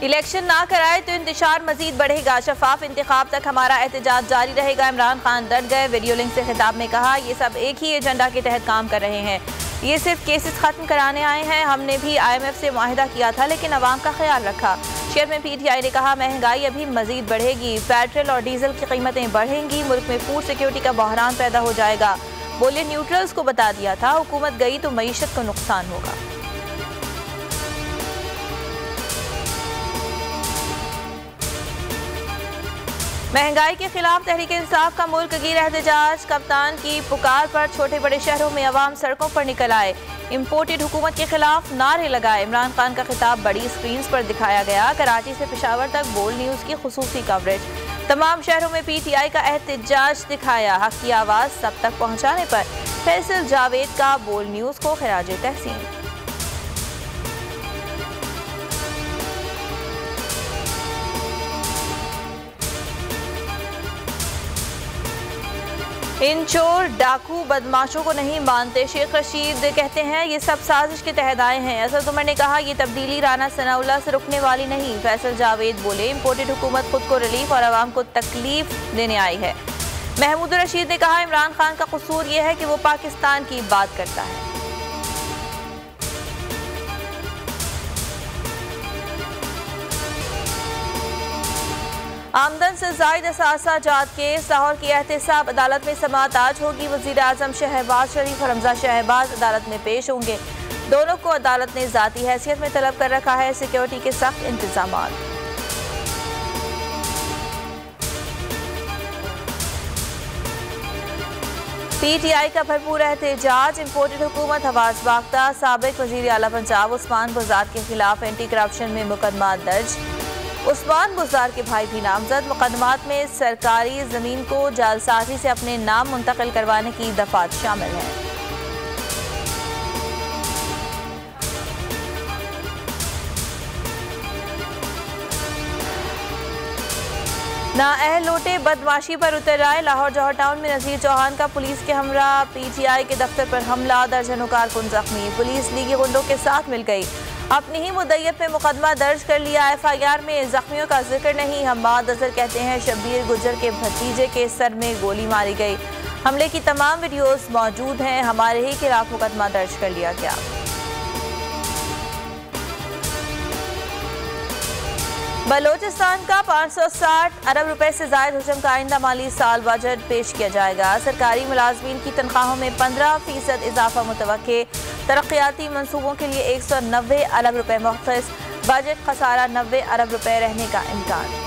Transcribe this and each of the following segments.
Election ना कराए तो इंतशार मजीद बढ़ेगा। शफाफ इंतखाब तक हमारा एहतजाज जारी रहेगा। इमरान खान डट गए। वीडियो लिंक से खिताब में कहा, ये सब एक ही एजेंडा के तहत काम कर रहे हैं। ये सिर्फ केसेस खत्म कराने आए हैं। हमने भी IMF से मुआहिदा किया था, लेकिन अवाम का ख्याल रखा। चेयरमैन PTI ने कहा, महंगाई अभी मजीद बढ़ेगी। पेट्रोल और डीजल की कीमतें बढ़ेंगी। मुल्क में फूड सिक्योरिटी का बहरान पैदा हो जाएगा। बोले, न्यूट्रल्स को बता दिया था, हुकूमत गई तो मईशत को नुकसान होगा। महंगाई के खिलाफ तहरीक इंसाफ का मुल्क गिर एहतजाज। कप्तान की पुकार पर छोटे बड़े शहरों में अवाम सड़कों पर निकल आए। इम्पोर्टेड हुकूमत के खिलाफ नारे लगाए। इमरान खान का खिताब बड़ी स्क्रीन पर दिखाया गया। कराची से पेशावर तक बोल्ड न्यूज़ की खुसूसी कवरेज। तमाम शहरों में PTI का एहतजाज दिखाया। हक की आवाज़ सब तक पहुँचाने पर फैसल जावेद का बोल्ड न्यूज़ को खिराज तहसीन। इन चोर डाकू बदमाशों को नहीं मानते। शेख रशीद कहते हैं, ये सब साजिश के तहत आए हैं। असद उमर ने कहा, ये तब्दीली राना सनाउल्लाह से रुकने वाली नहीं। फैसल जावेद बोले, इम्पोर्टेड हुकूमत खुद को रिलीफ और आवाम को तकलीफ देने आई है। महमूद रशीद ने कहा, इमरान खान का कसूर यह है कि वो पाकिस्तान की बात करता है। आमदन से जायद असासा जात केस। लाहौर की एहतसाब अदालत में समाअत आज होगी। वज़ीर आज़म शहबाज शरीफ और हमजा शहबाज अदालत में पेश होंगे। दोनों को अदालत ने ज़ाती हैसियत में तलब कर रखा है। सिक्योरिटी के सख्त इंतजामात। PTI का भरपूर एहतजाज। इम्पोर्टेड हुकूमत हवास बाख्ता। साबिक वज़ीर आला पंजाब उस्मान बुज़दार के खिलाफ एंटी करप्शन में मुकदमा दर्ज। उस्मान बुज़दार के भाई भी नामजद। मुकदमात में सरकारी ज़मीन को जालसाजी से अपने नाम मुंतकिल करवाने की दफात शामिल हैं। नाअहल लोटे बदमाशी पर उतर आए। लाहौर जौहर टाउन में नज़ीर चौहान का पुलिस के हमरा PTI के दफ्तर पर हमला। दर्जनों कारकुन जख्मी। पुलिस लीगी गुंडों के साथ मिल गई। अपनी ही मुद्दयत में मुकदमा दर्ज कर लिया। FIR में जख्मियों का जिक्र नहीं। हम्माद अजहर कहते हैं, शब्बीर गुजर के भतीजे के सर में गोली मारी गई। हमले की तमाम वीडियोस मौजूद हैं। हमारे ही खिलाफ मुकदमा दर्ज कर लिया गया। बलोचिस्तान का 560 अरब रुपए से जायद हजम का आइंदा माली साल बजट पेश किया जाएगा। सरकारी मुलाजमीन की तनख्वाहों में 15% इजाफा मुतवक्के। तरक्याती मंसूबों के लिए 190 अरब रुपए मुख्तस। बजट खसारा 90 अरब रुपए रहने का इम्कान।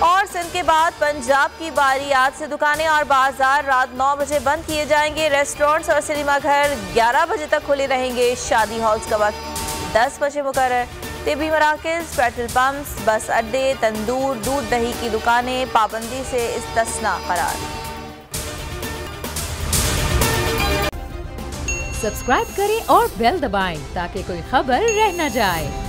और सिंध के बाद पंजाब की बारी। आज से दुकानें और बाजार रात 9 बजे बंद किए जाएंगे। रेस्टोरेंट्स और सिनेमा घर 11 बजे तक खुले रहेंगे। शादी हॉल्स का वक्त 10 बजे मुकर्रर। तिबी मराकज़, पेट्रोल पंप्स, बस अड्डे, तंदूर, दूध दही की दुकानें पाबंदी से इस्तिस्ना करार। सब्सक्राइब करें और बेल दबाएं ताकि कोई खबर रह न जाए।